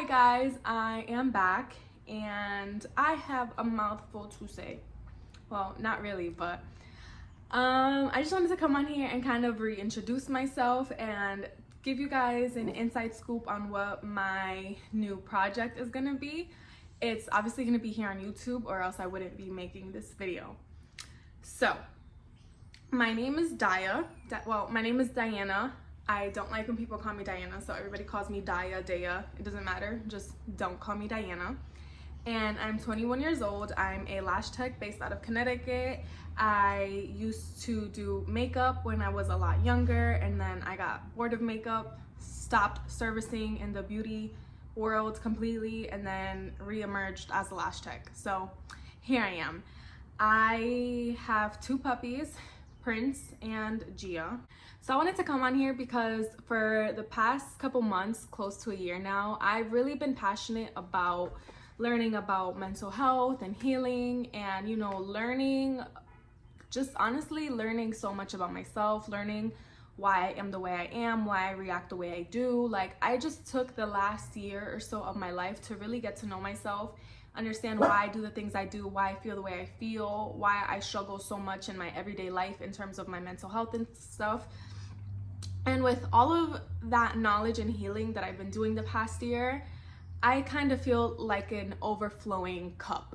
Hi guys, I am back and I have a mouthful to say. Well, not really, but I just wanted to come on here and kind of reintroduce myself and give you guys an inside scoop on what my new project is gonna be. It's obviously gonna be here on YouTube, or else I wouldn't be making this video. So, my name is my name is Diana. I don't like when people call me Diana, so everybody calls me Daya. It doesn't matter, just don't call me Diana. And I'm 21 years old. I'm a lash tech based out of Connecticut. I used to do makeup when I was a lot younger, and then I got bored of makeup, stopped servicing in the beauty world completely, and then re-emerged as a lash tech. So here I am. I have two puppies, Prince and Gia. So I wanted to come on here because for the past couple months, close to a year now, I've really been passionate about learning about mental health and healing, and honestly learning so much about myself, learning why I am the way I am, why I react the way I do. Like, I just took the last year or so of my life to really get to know myself, understand why I do the things I do, why I feel the way I feel, why I struggle so much in my everyday life in terms of my mental health and stuff. And with all of that knowledge and healing that I've been doing the past year, I kind of feel like an overflowing cup.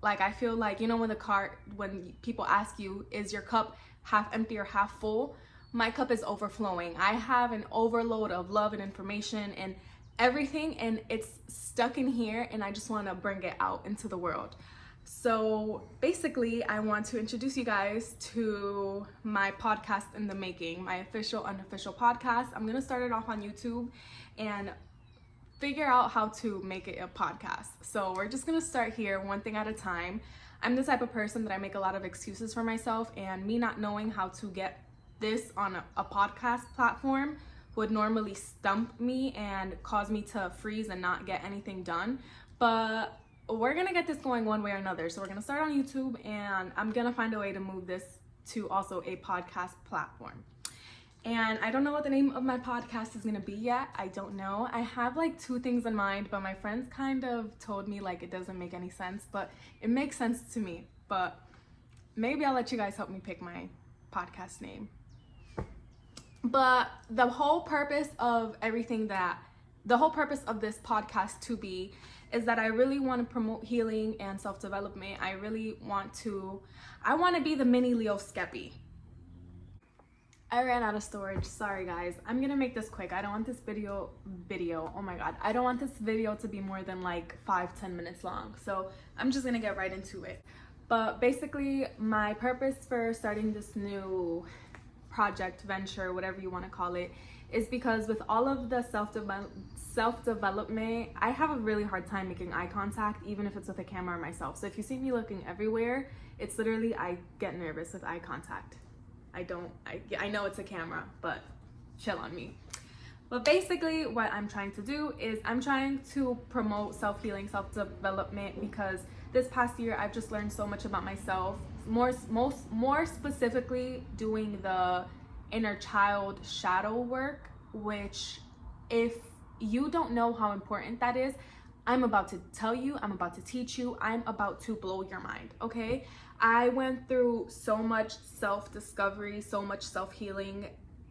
Like, I feel like, when people ask you, is your cup half empty or half full? My cup is overflowing. I have an overload of love and information and everything, and it's stuck in here, and I just want to bring it out into the world. So basically, I want to introduce you guys to my podcast in the making, my official, unofficial podcast. I'm going to start it off on YouTube and figure out how to make it a podcast. So we're just going to start here, one thing at a time. I'm the type of person that I make a lot of excuses for myself, and me not knowing how to get this on a podcast platform would normally stump me and cause me to freeze and not get anything done. But we're gonna get this going one way or another. So we're gonna start on YouTube, and I'm gonna find a way to move this to also a podcast platform. And I don't know what the name of my podcast is gonna be yet. I don't know. I have like two things in mind, but my friends kind of told me like it doesn't make any sense, but it makes sense to me. But maybe I'll let you guys help me pick my podcast name. But the whole purpose of this podcast to be is that I really want to promote healing and self-development. I want to be the mini Leo Skeppy. I ran out of storage. Sorry guys. I'm gonna make this quick. I don't want this video. Oh my god. I don't want this video to be more than like 5-10 minutes long. So I'm just gonna get right into it. But basically, my purpose for starting this new project, venture, whatever you want to call it, is because with all of the self-development, I have a really hard time making eye contact, even if it's with a camera or myself. So if you see me looking everywhere, it's literally, I get nervous with eye contact. I know it's a camera, but chill on me. But basically what I'm trying to do is I'm trying to promote self-healing, self-development, because this past year I've just learned so much about myself, more specifically doing the inner child shadow work, which, if you don't know how important that is, I'm about to tell you, I'm about to teach you, I'm about to blow your mind, okay? I went through so much self-discovery, so much self-healing,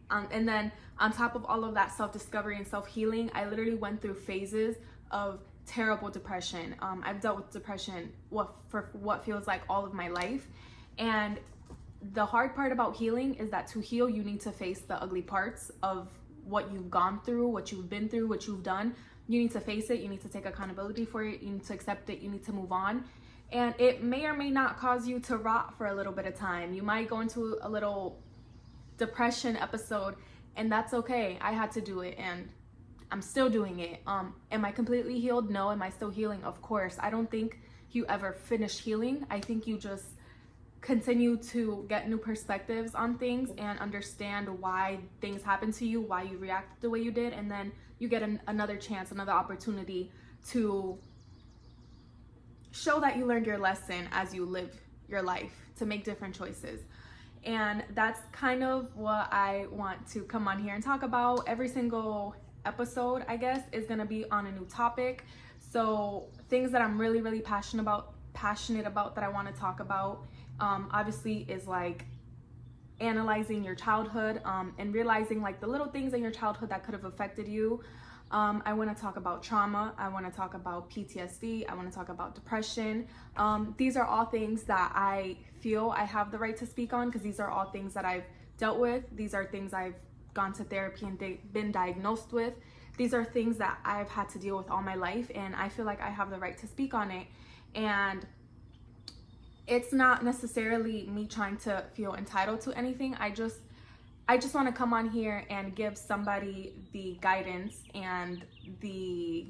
and then on top of all of that self-discovery and self-healing, I literally went through phases of terrible depression. I've dealt with depression for what feels like all of my life, and the hard part about healing is that to heal, you need to face the ugly parts of what you've gone through, what you've been through, what you've done. You need to face it, you need to take accountability for it, you need to accept it, you need to move on. And it may or may not cause you to rot for a little bit of time. You might go into a little depression episode, and that's okay. I had to do it, and I'm still doing it. Am I completely healed? No. Am I still healing? Of course. I don't think you ever finish healing. I think you just continue to get new perspectives on things and understand why things happen to you, why you react the way you did, and then you get another chance, another opportunity to show that you learned your lesson as you live your life, to make different choices. And that's kind of what I want to come on here and talk about every single episode, I guess, is gonna be on a new topic. So things that I'm really, really passionate about that I want to talk about, obviously, is like analyzing your childhood, and realizing like the little things in your childhood that could have affected you. I want to talk about trauma. I want to talk about PTSD. I want to talk about depression. These are all things that I feel I have the right to speak on, because these are all things that I've dealt with. These are things I've gone to therapy and been diagnosed with. These are things that I've had to deal with all my life, and I feel like I have the right to speak on it. And it's not necessarily me trying to feel entitled to anything. I just want to come on here and give somebody the guidance and the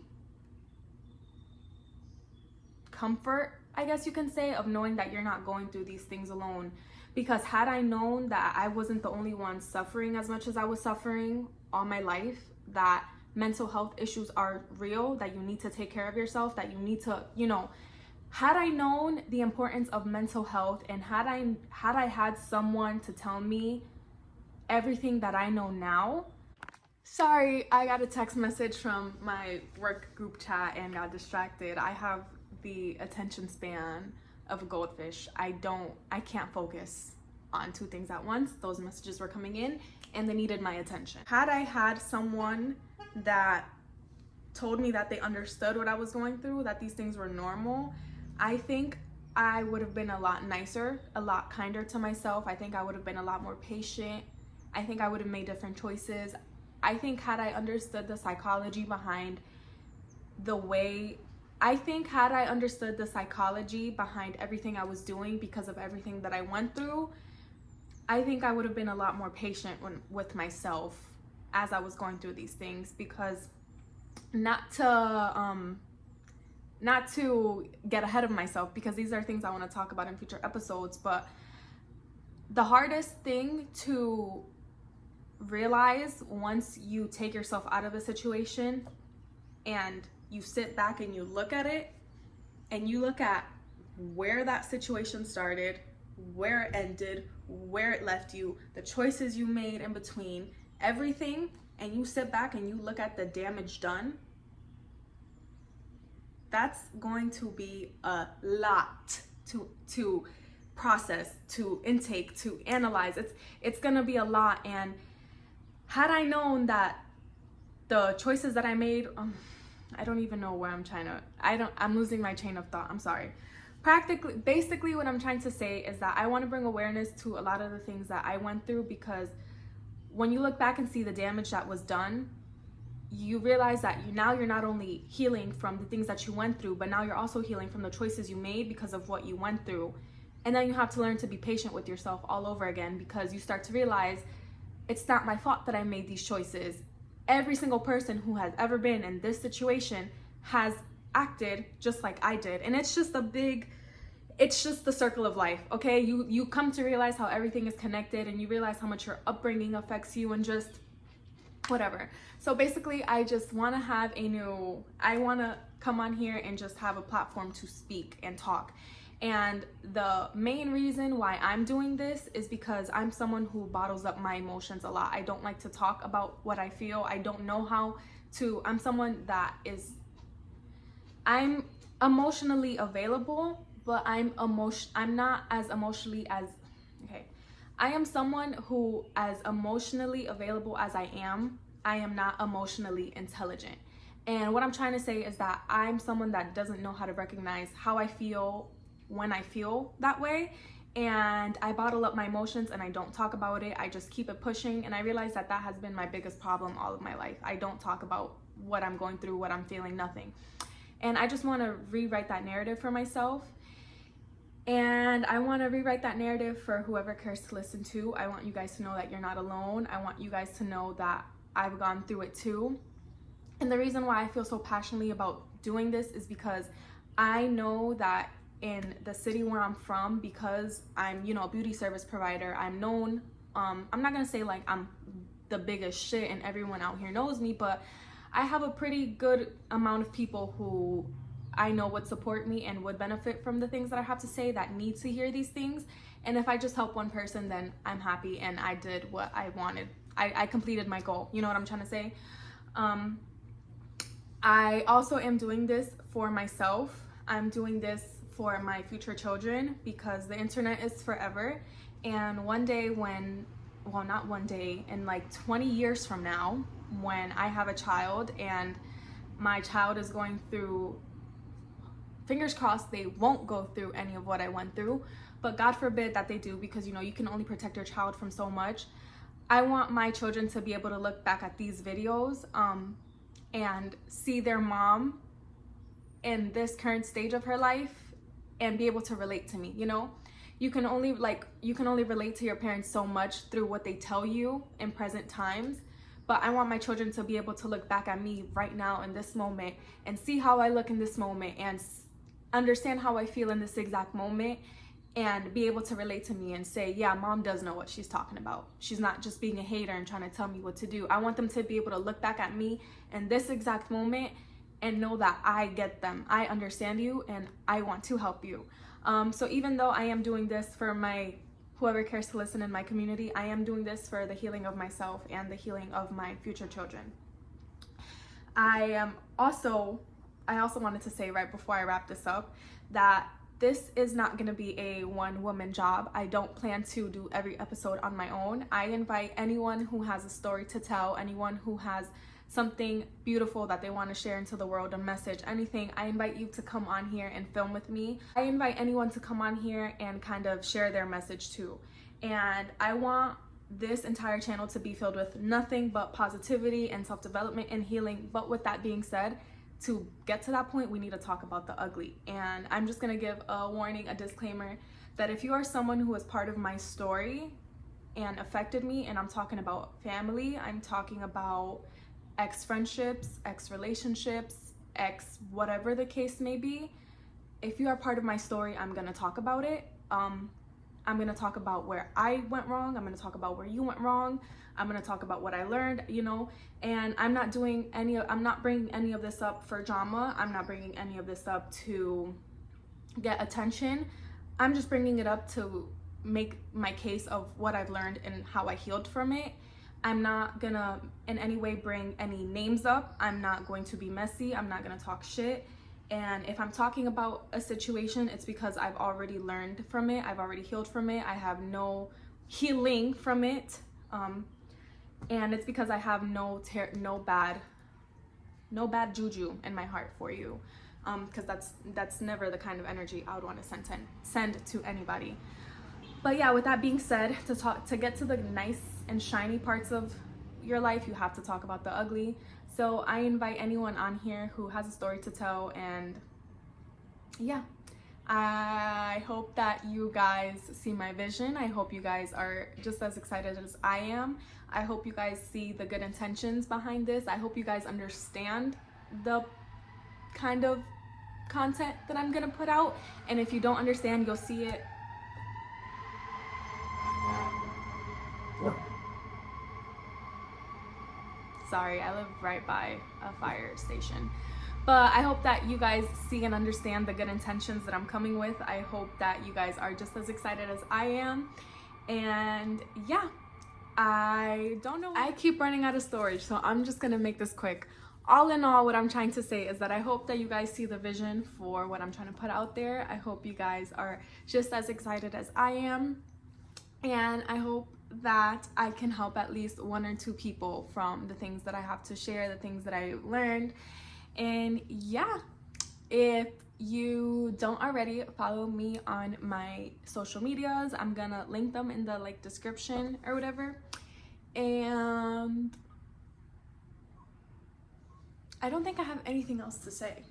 comfort, I guess you can say, of knowing that you're not going through these things alone. Because had I known that I wasn't the only one suffering as much as I was suffering all my life, that mental health issues are real, that you need to take care of yourself, that you need to, had I known the importance of mental health, and had I had someone to tell me everything that I know now. Sorry, I got a text message from my work group chat and got distracted. I have the attention span of a goldfish. I can't focus on two things at once. Those messages were coming in and they needed my attention. Had I had someone that told me that they understood what I was going through, that these things were normal, I think I would have been a lot nicer, a lot kinder to myself. I think I would have been a lot more patient. I think I would have made different choices. I think had I understood the psychology behind everything I was doing because of everything that I went through, I think I would have been a lot more patient with myself as I was going through these things. Because not to get ahead of myself, because these are things I want to talk about in future episodes, but the hardest thing to realize once you take yourself out of a situation and you sit back and you look at it, and you look at where that situation started, where it ended, where it left you, the choices you made in between, everything, and you sit back and you look at the damage done, that's going to be a lot to process, to intake, to analyze. It's gonna be a lot. And had I known that the choices that I made, I don't even know where I'm losing my chain of thought. I'm sorry. Basically what I'm trying to say is that I want to bring awareness to a lot of the things that I went through, because when you look back and see the damage that was done, you realize that now you're not only healing from the things that you went through, but now you're also healing from the choices you made because of what you went through. And then you have to learn to be patient with yourself all over again, because you start to realize it's not my fault that I made these choices. Every single person who has ever been in this situation has acted just like I did. And it's just the circle of life, okay? You come to realize how everything is connected, and you realize how much your upbringing affects you, and just whatever. So basically, I just want to I want to come on here and just have a platform to speak and talk. And the main reason why I'm doing this is because I'm someone who bottles up my emotions a lot. I don't like to talk about what I feel. I don't know how to. I'm someone that I'm emotionally available, but I'm not as emotionally as, okay. I am someone who, as emotionally available as I am not emotionally intelligent. And what I'm trying to say is that I'm someone that doesn't know how to recognize how I feel when I feel that way, and I bottle up my emotions and I don't talk about it. I just keep it pushing, and I realize that has been my biggest problem all of my life. I don't talk about what I'm going through, what I'm feeling, nothing. And I just want to rewrite that narrative for myself, and I want to rewrite that narrative for whoever cares to listen to. I want you guys to know that you're not alone. I want you guys to know that I've gone through it too. And the reason why I feel so passionately about doing this is because I know that in the city where I'm from, because I'm, a beauty service provider, I'm known, I'm not gonna say like I'm the biggest shit and everyone out here knows me, but I have a pretty good amount of people who I know would support me and would benefit from the things that I have to say, that need to hear these things. And if I just help one person, then I'm happy and I did what I wanted. I completed my goal. You know what I'm trying to say? I also am doing this for myself. I'm doing this for my future children because the internet is forever. And one day when, well, not one day, in like 20 years from now, when I have a child and my child is going through, fingers crossed they won't go through any of what I went through, but God forbid that they do, because you know, you can only protect your child from so much. I want my children to be able to look back at these videos and see their mom in this current stage of her life and be able to relate to me. You know, you can only relate to your parents so much through what they tell you in present times, but I want my children to be able to look back at me right now in this moment and see how I look in this moment and understand how I feel in this exact moment, and be able to relate to me and say, yeah, mom does know what she's talking about. She's not just being a hater and trying to tell me what to do. I want them to be able to look back at me in this exact moment and know that I get them. I understand you and I want to help you. So even though I am doing this for my, whoever cares to listen in my community, I am doing this for the healing of myself and the healing of my future children. I also wanted to say right before I wrap this up that this is not going to be a one-woman job. I don't plan to do every episode on my own. I invite anyone who has a story to tell, anyone who has something beautiful that they want to share into the world, a message, anything. I invite you to come on here and film with me. I invite anyone to come on here and kind of share their message too. And I want this entire channel to be filled with nothing but positivity and self-development and healing. But with that being said, to get to that point, we need to talk about the ugly. And I'm just gonna give a warning, a disclaimer, that if you are someone who is part of my story and affected me, and I'm talking about family, I'm talking about ex-friendships, ex-relationships, ex whatever the case may be, if you are part of my story, I'm gonna talk about it. I'm gonna talk about where I went wrong. I'm gonna talk about where you went wrong. I'm gonna talk about what I learned, you know, and I'm not bringing any of this up for drama. I'm not bringing any of this up to get attention. I'm just bringing it up to make my case of what I've learned and how I healed from it. I'm not gonna in any way bring any names up. I'm not going to be messy. I'm not gonna talk shit. And if I'm talking about a situation, it's because I've already learned from it. I've already healed from it. I have no healing from it. And it's because I have no bad juju in my heart for you. Because that's never the kind of energy I would want to send to anybody. But yeah, with that being said, to get to the nice and shiny parts of your life, you have to talk about the ugly. So I invite anyone on here who has a story to tell, and yeah, I hope that you guys see my vision. I hope you guys are just as excited as I am. I hope you guys see the good intentions behind this. I hope you guys understand the kind of content that I'm gonna put out, and if you don't understand, you'll see it. Sorry, I live right by a fire station. But I hope that you guys see and understand the good intentions that I'm coming with. I hope that you guys are just as excited as I am. And yeah, I don't know. I keep running out of storage, so I'm just gonna make this quick. All in all, what I'm trying to say is that I hope that you guys see the vision for what I'm trying to put out there. I hope you guys are just as excited as I am. And I hope that I can help at least one or two people from the things that I have to share, the things that I learned. And yeah, if you don't already follow me on my social medias, I'm gonna link them in the description or whatever. And I don't think I have anything else to say.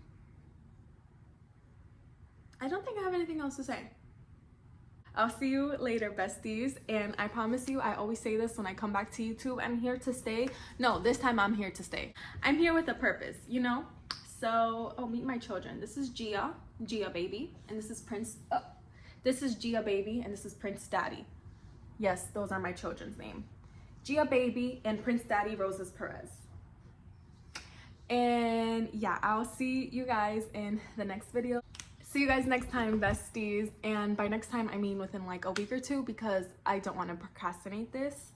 I'll see you later, besties. And I promise you, I always say this when I come back to YouTube, I'm here to stay. No, this time I'm here to stay. I'm here with a purpose, you know? So, oh, meet my children. This is Gia baby, and this is Prince. This is Gia baby, and this is Prince Daddy. Yes, those are my children's name. Gia baby and Prince Daddy Roses Perez. And yeah, I'll see you guys in the next video. See you guys next time, besties. And by next time, I mean within a week or two, because I don't want to procrastinate this.